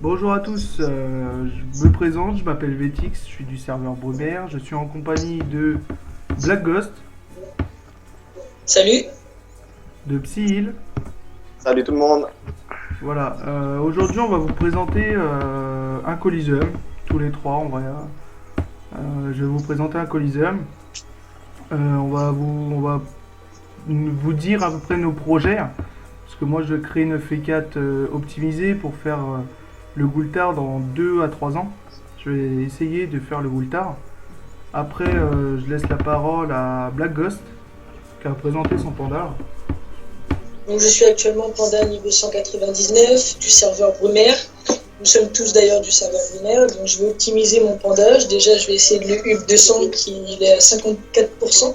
Bonjour à tous, je me présente, je m'appelle Vetix, je suis du serveur Brumaire, je suis en compagnie de Black Ghost, Salut. de Psy-Heal. Salut tout le monde. Voilà, aujourd'hui on va vous présenter un Coliseum, tous les trois je vais vous présenter un Coliseum. On va vous dire à peu près nos projets, parce que moi je crée une F4 optimisée pour faire le Goultard dans 2 à 3 ans. Je vais essayer de faire le Goultard. Après, je laisse la parole à Black Ghost, qui a présenté son panda. Donc, je suis actuellement panda niveau 199 du serveur Brumaire. Nous sommes tous d'ailleurs du serveur Brumaire. Donc, je vais optimiser mon pandage. Déjà, je vais essayer de le UP 200 qui est à 54%.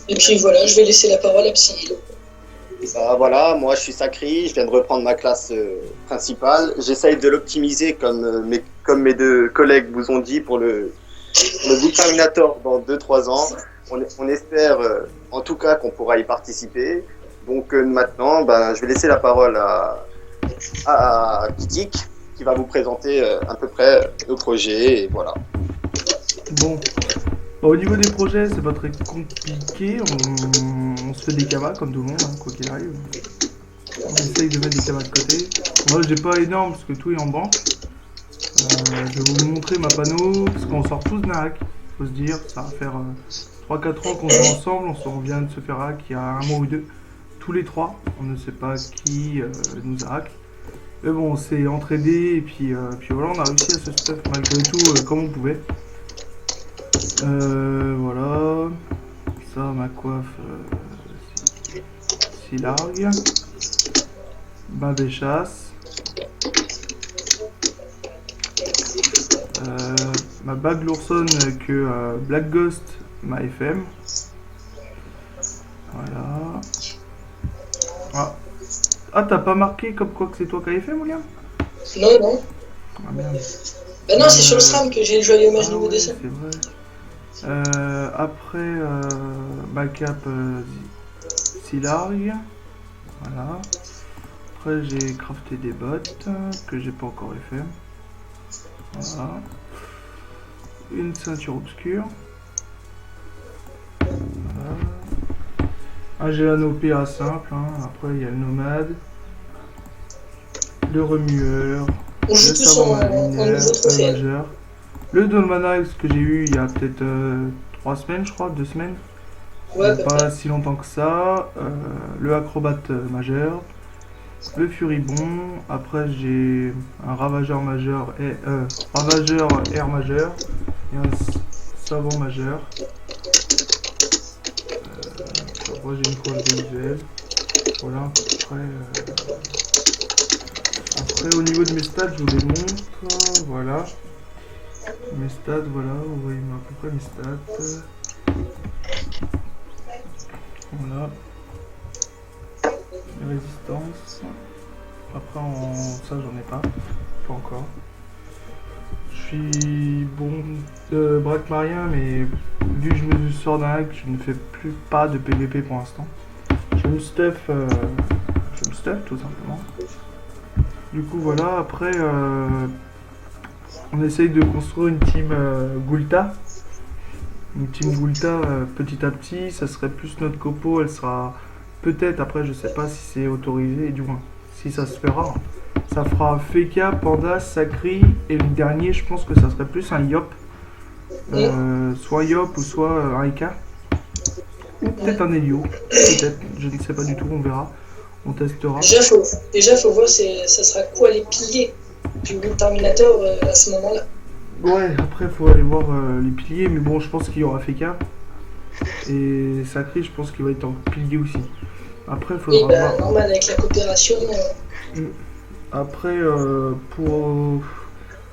Et puis voilà, je vais laisser la parole à Psy. Voilà, moi je suis Sacri, je viens de reprendre ma classe principale. J'essaye de l'optimiser comme mes deux collègues vous ont dit pour le Book Terminator dans 2-3 ans. On espère en tout cas qu'on pourra y participer. Donc maintenant, je vais laisser la parole à Kitik qui va vous présenter à peu près le projet. Et voilà. Bon, au niveau des projets, c'est pas très compliqué. On se fait des cavas comme tout le monde, hein, quoi qu'il arrive. On essaye de mettre des cavas de côté. Moi, j'ai pas énorme parce que tout est en banque. Je vais vous montrer ma panneau parce qu'on sort tous d'un hack. Faut se dire, ça va faire 3-4 ans qu'on joue ensemble. On vient de se faire hack il y a un mois ou deux. Tous les trois. On ne sait pas qui nous a hack. Mais bon, on s'est entraidé et puis voilà, on a réussi à se stuff malgré tout comme on pouvait. Voilà. Ça, ma coiffe, si largue. Bain des chasses. Ma bague l'oursonne que Black Ghost m'a FM. Voilà. Ah, t'as pas marqué comme quoi que c'est toi qui as fait, mon gars? Non, non. Ah merde. Bah non, c'est sur le SRAM que j'ai le joyeux hommage niveau ouais, 200. c'est vrai. Après, ma cape si largue. Voilà. Après, j'ai crafté des bottes que j'ai pas encore fait. Voilà. Une ceinture obscure. Voilà. J'ai un OPA simple. Hein. Après, il y a le nomade. Le remueur. On joue Le tous savant en nouveau trophée. majeur. Le Dolmanax que j'ai eu il y a peut-être 3 semaines, je crois, 2 semaines. Ouais, à peu Pas près. si longtemps que ça. Le acrobate majeur. Le furibond. Après, j'ai un ravageur majeur et ravageur air majeur et un savant majeur. Après, j'ai une coiffe visuelle. Voilà. Après, au niveau de mes stats, je vous les montre. Voilà. Mes stats, voilà. Vous voyez à peu près mes stats. Voilà. Les résistances. Après, ça, j'en ai pas. Pas encore. Je suis bon de braque marien, mais vu que je me sors d'un hack, je ne fais plus pas de PVP pour l'instant. Je me stuff tout simplement. Du coup, voilà. Après, on essaye de construire une team Gulta. Une team Gulta petit à petit. Ça serait plus notre copo. Elle sera peut-être, après, je sais pas si c'est autorisé, du moins, si ça se fera. Ça fera Feka, Panda, Sacri, et le dernier, je pense que ça serait plus un Yop. Soit Yop ou soit un Eka. Ou peut-être un Helio. Peut-être, je ne sais pas du tout, on verra. On testera. Déjà, faut voir ça sera quoi les piliers du groupe Terminator à ce moment-là. Ouais, après, faut aller voir les piliers, mais bon, je pense qu'il y aura Feka. Et Sacri, je pense qu'il va être en pilier aussi. Après, il Oui, faudra bah, voir. normal, avec la coopération. Après,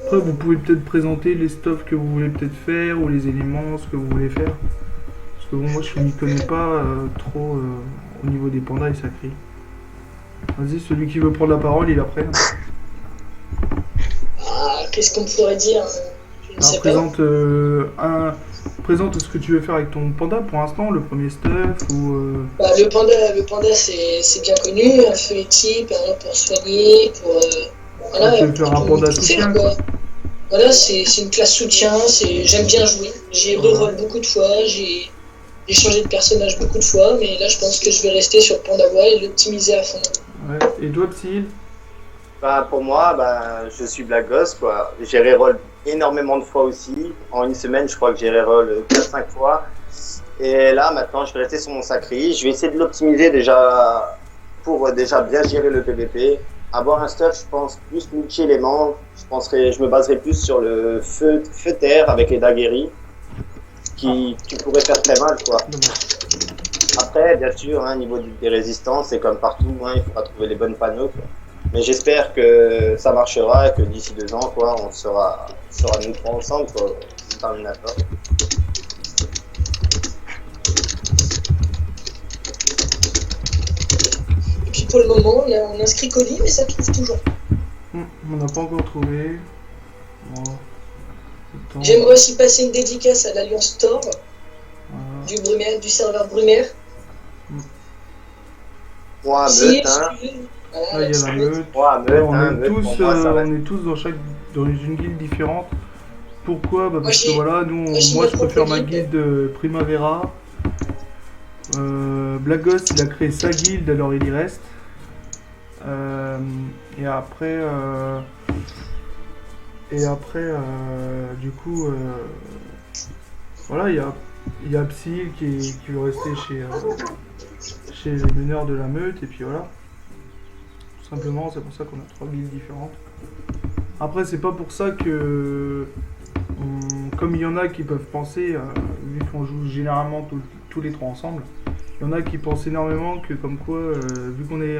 Après, vous pouvez peut-être présenter les stuffs que vous voulez peut-être faire ou les éléments, ce que vous voulez faire. Parce que bon, moi, je m'y connais pas trop au niveau des pandas et Sacri. Vas-y, celui qui veut prendre la parole, il après. Ah, qu'est-ce qu'on pourrait dire? Je ne sais pas. Présente ce que tu veux faire avec ton panda pour l'instant, le premier stuff ou. Bah, le panda c'est bien connu, un feu type, un pour soigner, Voilà, tu veux faire un tout- panda tout faire, soutien, quoi. Voilà, c'est une classe soutien, j'aime bien jouer. J'ai reroll beaucoup de fois, j'ai changé de personnage beaucoup de fois, mais là je pense que je vais rester sur Pandawa et l'optimiser à fond. Ouais. Et toi, Psy? Bah, pour moi, bah, je suis Black Ghost, quoi. J'ai reroll énormément de fois aussi. En une semaine, je crois que j'ai reroll 4-5 fois. Et là, maintenant, je vais rester sur mon sacré. Je vais essayer de l'optimiser déjà pour déjà bien gérer le PVP. Avoir un stuff, je pense, plus multi-éléments. Je me baserai plus sur le feu-terre avec les daguerris qui pourrait faire très mal, quoi. Après, bien sûr, hein, au niveau des résistances, c'est comme partout, hein, il faudra trouver les bonnes panneaux, quoi. Mais j'espère que ça marchera et que d'ici 2 ans, quoi, on sera nous trois ensemble, quoi, Terminator. Et puis pour le moment, là, on inscrit colis, mais ça trouve toujours. On n'a pas encore trouvé. Bon. Attends. J'aimerais aussi passer une dédicace à l'Alliance Thor Voilà. du serveur Brumaire. Moi, Si, meute, hein. Là, il y a la meute. Moi, Ouais, meute, hein, meute, pour moi, ça reste. on est tous dans une guilde différente. Pourquoi? Bah, parce que j'ai- voilà, moi, j'ai moi ma je préfère propre ma guilde. guilde Primavera. Black Ghost il a créé sa guilde, alors il y reste. Euh, et après, du coup, voilà, il y a Psy qui veut rester chez les meneurs de la meute, et puis voilà. Tout simplement, c'est pour ça qu'on a 3 guildes différentes. Après, c'est pas pour ça que, comme il y en a qui peuvent penser, vu qu'on joue généralement tous les trois ensemble, il y en a qui pensent énormément que comme quoi, vu qu'on est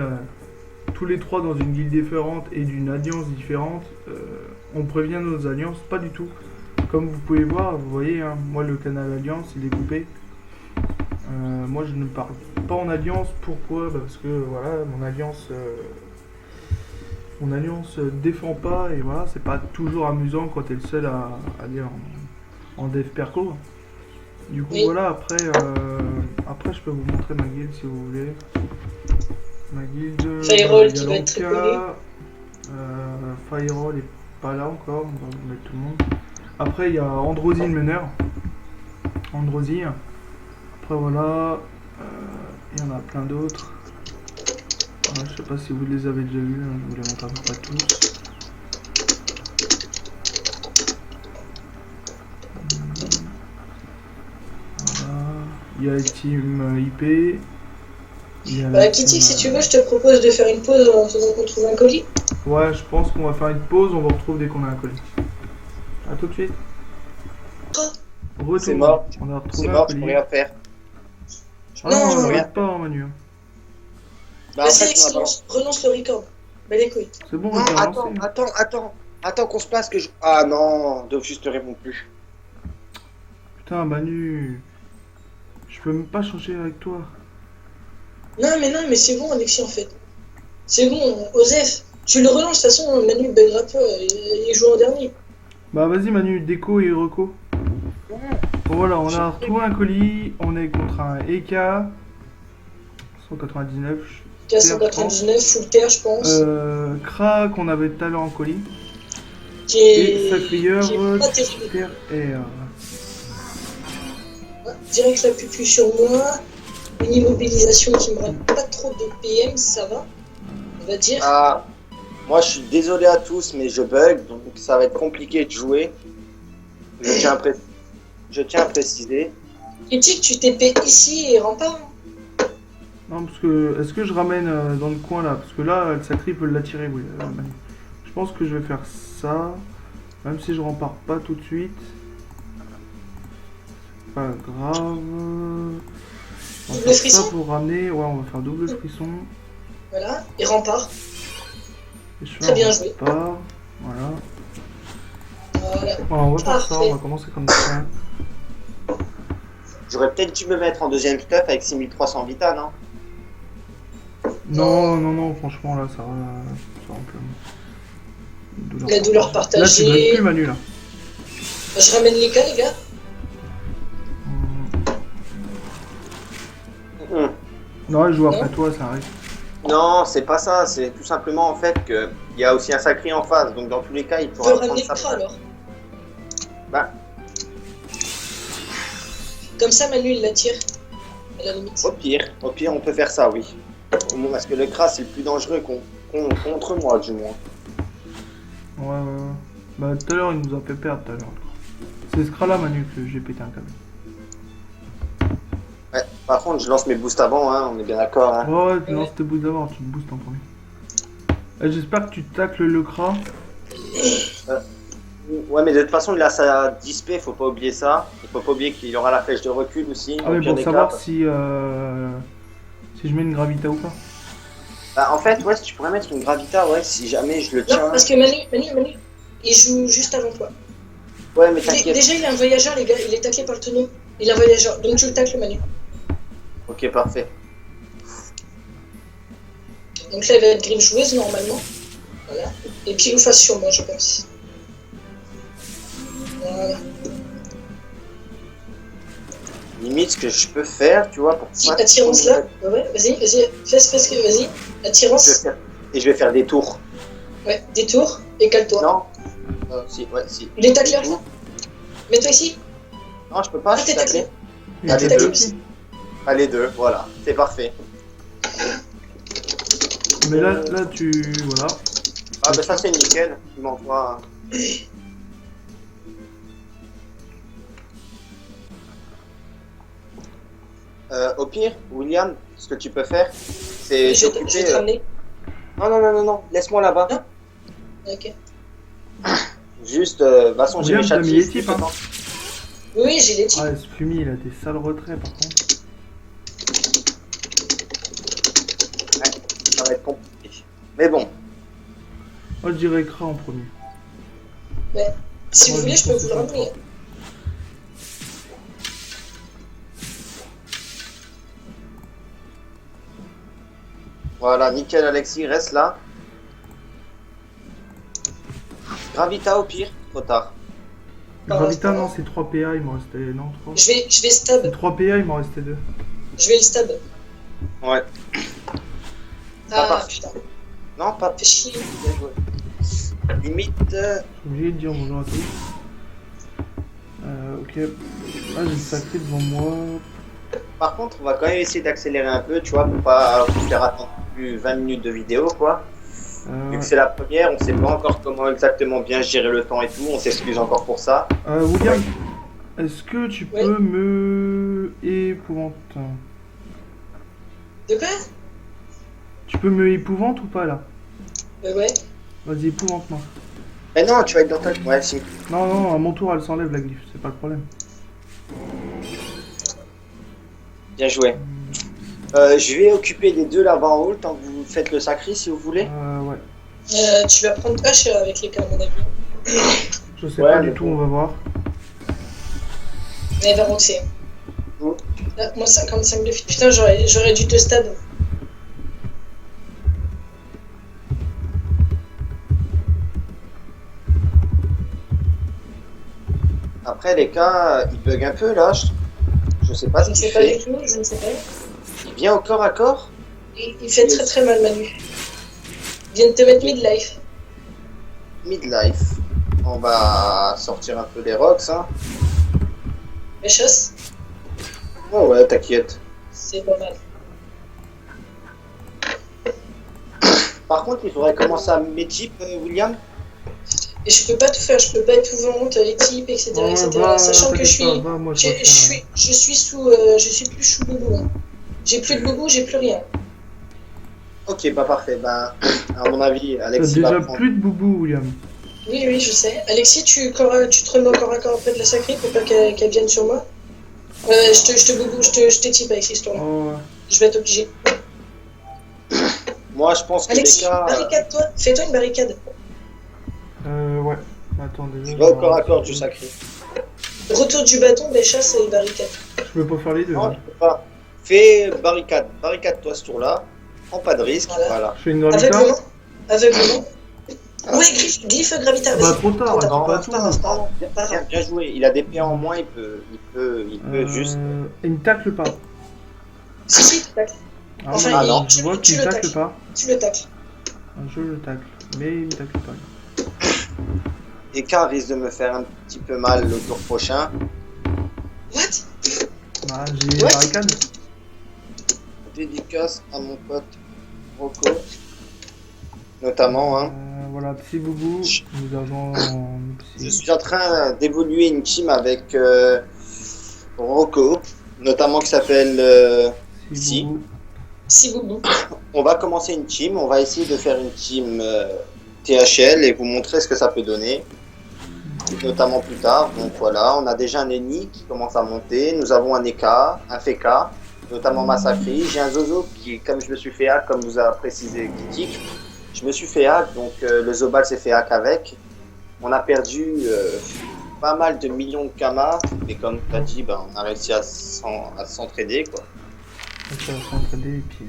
tous les trois dans une guilde différente et d'une alliance différente, on prévient nos alliances, pas du tout. Comme vous pouvez voir, vous voyez, hein, moi le canal alliance il est coupé. Moi je ne parle pas en alliance, pourquoi? Bah, parce que voilà, mon alliance défend pas, et voilà, c'est pas toujours amusant quand t'es le seul à aller en dev perco. Du coup, Oui. voilà, après je peux vous montrer ma guilde si vous voulez. Ma guilde, Firewall il y a qui va être très Lanka, Firewall est pas là encore, on va mettre tout le monde. Après, il y a Androzy le meneur. Androzy. Après, voilà, il y en a plein d'autres. Voilà, je sais pas si vous les avez déjà vus, hein, je vous les montre à peu près tous. Voilà. Il y a Team IP. Il y a Bah, Kitty, si tu veux, je te propose de faire une pause en attendant qu'on trouve un colis. Ouais, je pense qu'on va faire une pause, on va retrouver dès qu'on a un colis. A tout de suite. Retour. C'est mort. On a retrouvé C'est un mort, je colis. peux rien faire. Ah non, Non, on rien. regarde pas, hein, Manu. Bah, en Vas-y, fait, on a pas- relance le record. Bah les couilles. C'est bon, Non, on t'a attends, lancé. attends qu'on se place que je. Ah non, Dofus ne répond plus. Putain, Manu. Je peux même pas changer avec toi. Non, mais c'est bon, Alexis, en fait. C'est bon, Osef. Tu le relances, de toute façon, Manu buggera pas, il joue en dernier. Bah vas-y Manu, déco et reco. Bon voilà, on a retrouvé un colis, on est contre un EK 199. K199, full terre, je pense. Kra qu'on avait tout à l'heure en colis. Qui Et est. Sacrieur, qui est pas terrible. Terre Air. Direct la pupu sur moi. Une immobilisation qui me rate pas trop de PM, ça va. On va dire. Ah, moi je suis désolé à tous, mais je bug, donc ça va être compliqué de jouer. Je tiens à préciser. Critique, tu TP ici et rempart. Non parce que, est-ce que je ramène dans le coin là? Parce que là, le Sacri peut l'attirer, oui. Manu. Je pense que je vais faire ça. Même si je repars pas tout de suite. Pas grave. On va Double faire ça frisson. pour ramener. Ouais, on va faire double frisson. Voilà, et rempart. Et je fais Très un bien joué. rempart. Voilà. Voilà. Voilà, on va faire ça, Parfait. on va commencer comme ça. J'aurais peut-être dû me mettre en deuxième stuff avec 6300 Vita, non? Non, franchement là, ça va La douleur Là, tu partagée. bugges plus Manu là. Je ramène les cas, les gars. Hum. Non, je joue Non. après toi, ça arrive. Non, c'est pas ça, c'est tout simplement en fait que il y a aussi un sacré en face, donc dans tous les cas, il On peut pourra prendre ramener sa le cra place. alors. Bah, Comme ça, Manu, il la tire. À la limite. au pire, on peut faire ça, oui. Au moins, parce que le cras, c'est le plus dangereux contre moi, du moins. Ouais. Bah, tout à l'heure, il nous a fait perdre tout à l'heure. C'est ce cras-là, Manu, que j'ai pété un câble. Ouais, par contre, je lance mes boosts avant, hein, on est bien d'accord. Hein. Ouais, tu lances tes boosts d'abord, tu te boostes en premier. J'espère que tu tacles le cras. Ouais, mais de toute façon, il a sa dispé, faut pas oublier ça. Il faut pas oublier qu'il aura la flèche de recul aussi. Ah au oui, pire pour des savoir cas. si je mets une gravita ou pas. Bah, en fait, ouais, si tu pourrais mettre une gravita, ouais, si jamais je le tiens. Non, parce que Manu, il joue juste avant toi. Ouais, mais t'inquiète. Déjà, il est un voyageur, les gars, il est taclé par le tonneau. Il est un voyageur, donc tu le tacles, Manu. Ok, parfait. Donc là, il va être green joueuse normalement. Voilà. Et puis, il face sur moi, je pense. Voilà. Limite, ce que je peux faire, tu vois, pour Si, pas attirance là. Ouais, vas-y, fais ce que, vas-y. Attirance. Et je vais faire des tours. Ouais, détour et cale-toi. Non si, ouais, si. Il est taclé là. Mets-toi ici. Non, je peux pas, Ah, je suis t'es taclé. taclé. Il Ah, était les deux. bloqué. Ah, les deux, voilà, c'est parfait. Mais là, tu... Voilà. Ah, bah ça, c'est nickel. Il m'envoie. Au pire, William, ce que tu peux faire, c'est Je vais te t'occuper. ramener. Non, laisse-moi là-bas. Non. Ok. Juste, de toute façon, j'ai William, mes t'as mis châtiers. les types, hein. Oui, j'ai les types. Ah, ce fumier, il a des sales retraits par contre. Ça va être compliqué. Mais bon, Moi, je dirais cras en premier. Si vous Ouais, voulez, je peux vous le ramener. voilà, nickel, Alexis, reste là. Gravita au pire, trop tard. Gravita, non, c'est 3 PA, il m'en restait... Non, 3. Je vais stab. C'est 3 PA, il m'en restait 2. Je vais le stab. Ouais. Ah, parti. putain. Non, pas Fais chier. bien joué. Limite. Je suis obligé de dire bonjour à tous. Ok. Ah, j'ai le sacré devant moi. Par contre, on va quand même essayer d'accélérer un peu, tu vois, pour pas vous faire attendre plus 20 minutes de vidéo, quoi. Vu Ouais. que c'est la première, on sait pas encore comment exactement bien gérer le temps et tout, on s'excuse encore pour ça. William, est-ce que tu Ouais. peux me... épouvante? De quoi? Tu peux me épouvante ou pas, là? Ouais. Vas-y, épouvante-moi. Mais non, tu vas être dans ta... Ouais, si. Non, à mon tour, elle s'enlève, la glyphe, c'est pas le problème. Bien joué. Je vais occuper les deux là-bas en haut, tant que vous faites le sacré, si vous voulez. Ouais. Tu vas prendre H avec les cas, à mon avis. Je sais Ouais, pas mais du tout, bon. on va voir. Mais elle va roxer. Mm. Là, moi, 55 de fit. Putain, j'aurais dû te stab. Après, les cas, ils bug un peu là. Je sais pas Je ce ne qu'il sais pas fait. du tout, je ne sais pas. Il vient au corps à corps. Il fait très très mal, Manu. Il vient de te mettre midlife. Midlife. On va sortir un peu les rocks, hein. Mais chasse, Ouais, t'inquiète. c'est pas mal. Par contre, il faudrait commencer à médip, William. Et je peux pas tout faire, je peux pas épouvante, les types, etc. etc. Sachant que je suis. Moi, Je suis sous. Je suis plus sous loulou. Hein. J'ai plus de loulou, j'ai plus rien. Ok, bah parfait. Ben, à mon avis, T'as Alexis va déjà prendre. plus de boubou, William. Oui, je sais. Alexis, tu te remets encore à corps auprès de la sacrée pour pas qu'elle vienne sur moi. Je te type avec cette histoire-là. Oh, ouais. Je vais être obligé. Moi, je pense que Alexis, les cas. barricade-toi. Fais-toi une barricade. Ouais. Attends, déjà. Je vais au corps à corps du sacré. Retour du bâton, des chasses et barricade. Je peux pas faire les deux. Non, hein. je peux pas. Fais barricade. Barricade-toi ce tour-là. Prends pas de risque. Voilà. Voilà. Je fais une gravita. Aveuglement. Ah. Ouais, glyphe gravita, Bah, vas-y. trop tard, Attends, attends Non, pas non, tout. non, hein. non, bien joué. Il a des PA en moins, il peut juste. Il me tacle pas. Si, tu tacles. Ah, Enfin, ouais, non. je vois tu qu'il le tacle tacles. pas. Tu le tacles. Je le tacle. mais il tacle pas. Eka risque de me faire un petit peu mal le tour prochain. What? Bah, j'ai Ouais. barricade. Dédicace à mon pote Rocco, notamment. Hein. Voilà, Psy Boubou, nous avons Je Psy. suis en train d'évoluer une team avec Rocco, notamment qui s'appelle Psy Si. Boubou. Si boubou. On va commencer une team, on va essayer de faire une team THL et vous montrer ce que ça peut donner, notamment plus tard. Donc voilà, on a déjà un ennemi qui commence à monter, nous avons un Eka, un Feka, notamment Massacri. J'ai un Zozo qui, comme je me suis fait hack, comme vous a précisé Critique, je me suis fait hack, donc le Zobal s'est fait hack avec. On a perdu pas mal de millions de kamas, et comme tu as dit, ben, on a réussi à s'entraider, quoi. Ça va s'entraider et puis.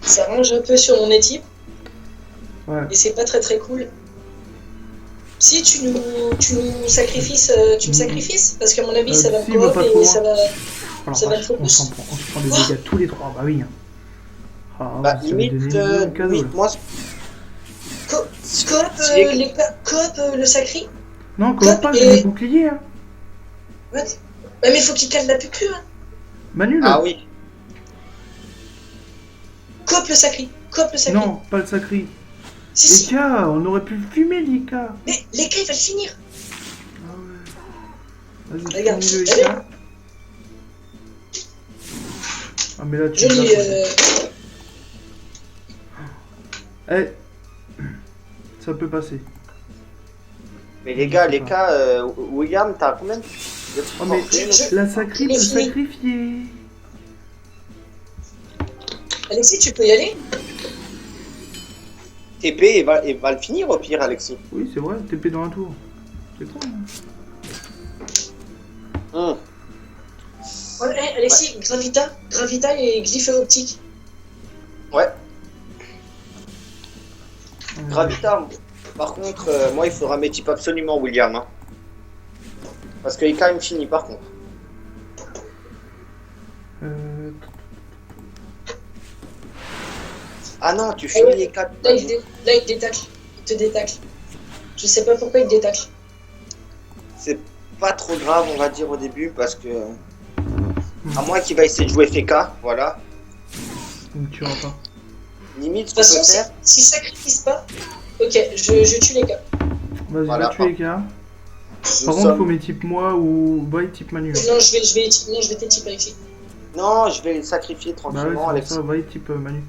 Ça range un peu sur mon équipe Ouais. et c'est pas très très cool. Si tu nous sacrifies, tu me sacrifies parce qu'à mon avis ça va me si, va coop pas trop et loin. ça va. Alors, Ça va vache, être focus. on se prend des dégâts tous les trois, bah oui. Ah, Bah, vous savez limite, donner le cadeau, là. moi, Coop le sacri. Non, comment pas, j'ai et- des boucliers. Hein. What? Ouais, mais faut qu'il cale la pupu. Hein. Manu, là. ah oui, Coop le sacri. Coop le sacri. Non, pas le sacré. Si, si. Eka, on aurait pu le fumer, l'Eka. Mais les gars, il va le finir. Ah ouais. Vas-y, Regarde, finis le allez. Eka. Ah, mais là, tu Je me lui. l'as. Eh. Ça peut passer. mais les gars, les cas, William, t'as combien de Oh, mais Je- la sacrée il peut est fini. sacrifier. Alexis, tu peux y aller? TP et va le finir au pire, Alexis. Oui, c'est vrai, TP dans un tour. C'est con. Hein. Ouais, hey, Alexis, Gravita et glyphe optique. Ouais, Euh, Gravita. Par contre, moi, il faudra mes types absolument, William. Hein. Parce que Eka, il me finit, par contre. euh, Ah non, tu finis ouais. Eka. Là, il détacle. Il te détacle. Je sais pas pourquoi il te détacle. C'est pas trop grave, on va dire, au début, parce que... À moins qu'il va essayer de jouer FK, voilà. il me tuera pas. Limite, De ce toute qu'on peut façon, faire... si sacrifice pas, ok, je tue les gars. Vas-y, Voilà, va tuer Eka. nous Par contre, sommes- faut mes types moi ou Boy type Manu. Non, je vais t'étiper Alexis. Non, je vais le sacrifier Bah ouais, tranquillement, c'est Alex. pour ça, Boy type Manu.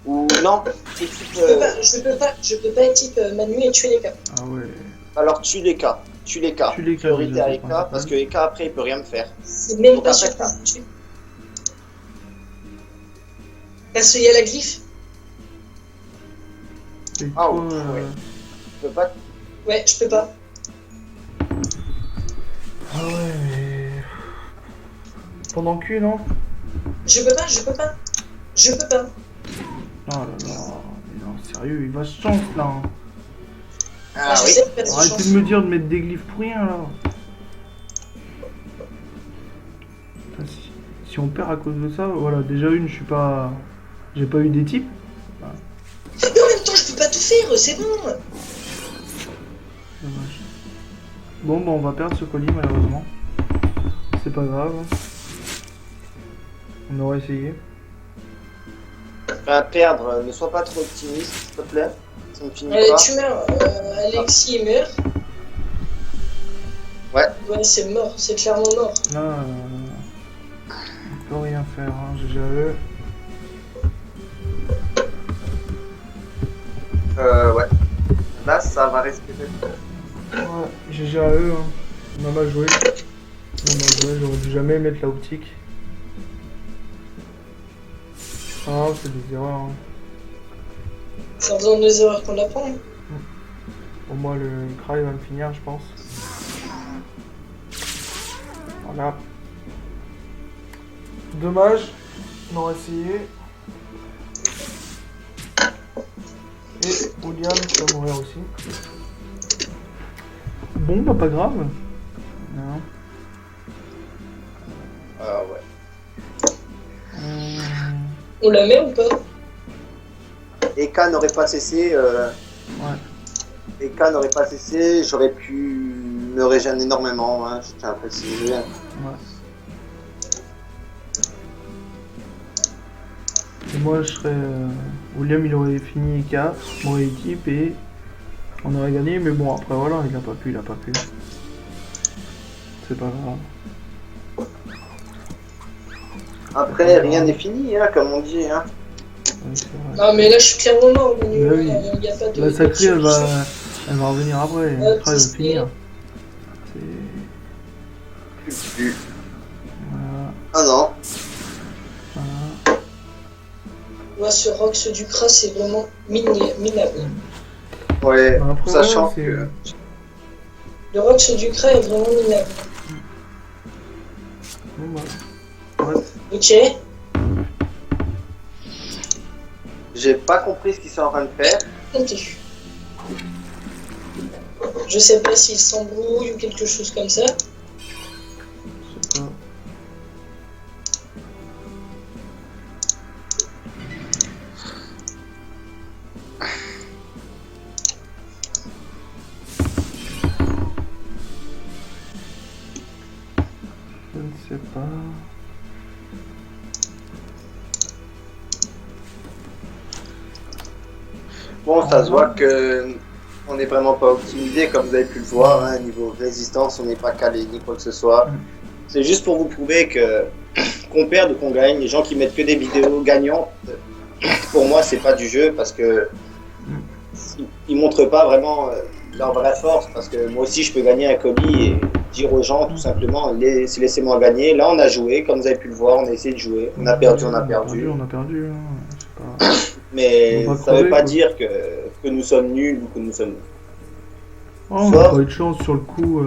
Ou non, c'est type, Je peux pas être type Manu et tuer les gars. Ah ouais. alors tue les cas. Tue les cas. Tue les cas, Priorité déjà, à c'est Eka, principal. parce que Eka après il peut rien me faire. C'est même Donc, pas après, sûr que je tue. Parce qu'il y a la glyphe. Et Ah, toi, ouais. Je peux pas. Ouais, je peux pas. Ah ouais, mais... Pendant cul, non? Je peux pas. Oh là là. Mais non, sérieux, il va se chance là. Hein. Ah je oui. sais pas de Arrêtez chance. de me dire de mettre des glyphes pour rien là. Putain, si on perd à cause de ça, voilà, déjà une, je suis pas... J'ai pas eu des types. Mais en même temps, je peux pas tout faire, c'est bon. Dommage. Bon, bah on va perdre ce colis malheureusement. C'est pas grave. On aurait essayé. À perdre, ne sois pas trop optimiste, s'il te plaît. Ça me finit pas. Tu meurs. Alexis meurt. Ouais. Ouais, c'est mort. C'est clairement mort. Là, on peut rien faire, hein, GGAE. Ouais. Là, ça va risquer d'être. Ouais, GGAE, hein. On a mal joué. J'aurais dû jamais mettre la optique. Ah, c'est des erreurs. Hein. C'est en faisant des erreurs qu'on apprend. Hein. Pour moi, le cry va me finir, je pense. Voilà. Dommage. On aurait essayé. Et William, tu vas mourir aussi. Bon, bah pas grave. Non. Ah ouais. On la met ou pas? Eka n'aurait pas cessé. Ouais. Eka n'aurait pas cessé, j'aurais pu me régénérer énormément, hein, je tiens à préciser. Ouais. Et moi, je serais. William, il aurait fini EK, mon équipe, et on aurait gagné. Mais bon, après, voilà, il a pas pu. C'est pas grave. Après, rien n'est fini, hein, comme on dit. Hein. Ouais, c'est vrai. Non, mais là, je suis clairement mort. Au niveau Bah oui. il n'y a pas de. La sacrée, elle solution. va revenir après. Ouais, Après, elle va c'est- finir. Plus. Voilà. Ah non. Voilà. Moi, ce Rox du Kras, c'est vraiment minable. Ouais, Bah, après, sachant ouais, c'est- que. Le Rox du Kras est vraiment minable. Bon, bah. Ouais. Ok. J'ai pas compris ce qu'ils sont en train de faire. Ok. Je sais pas s'il s'embrouille ou quelque chose comme ça. Je sais pas. Je ne sais pas. Bon, ça se voit que on n'est vraiment pas optimisé, comme vous avez pu le voir. Hein, niveau résistance, on n'est pas calé ni quoi que ce soit. C'est juste pour vous prouver que qu'on perde ou qu'on gagne, les gens qui mettent que des vidéos gagnantes, pour moi, c'est pas du jeu parce que ils montrent pas vraiment leur vraie force. Parce que moi aussi, je peux gagner un colis et dire aux gens tout simplement, laissez-moi gagner. Là, on a joué, comme vous avez pu le voir, on a essayé de jouer. On a perdu, on a perdu. On a perdu. Hein. Je sais pas. Mais On va ça veut crever, pas quoi. dire que nous sommes nuls ou que nous sommes. Oh, on n'a pas eu de chance sur le coup,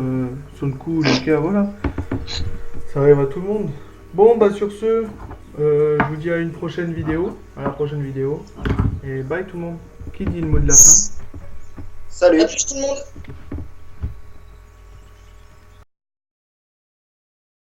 les cas, voilà. Ça arrive à tout le monde. Bon, bah sur ce, je vous dis à une prochaine vidéo, à la prochaine vidéo. Et bye tout le monde. Qui dit le mot de la fin? Salut! A plus tout le monde.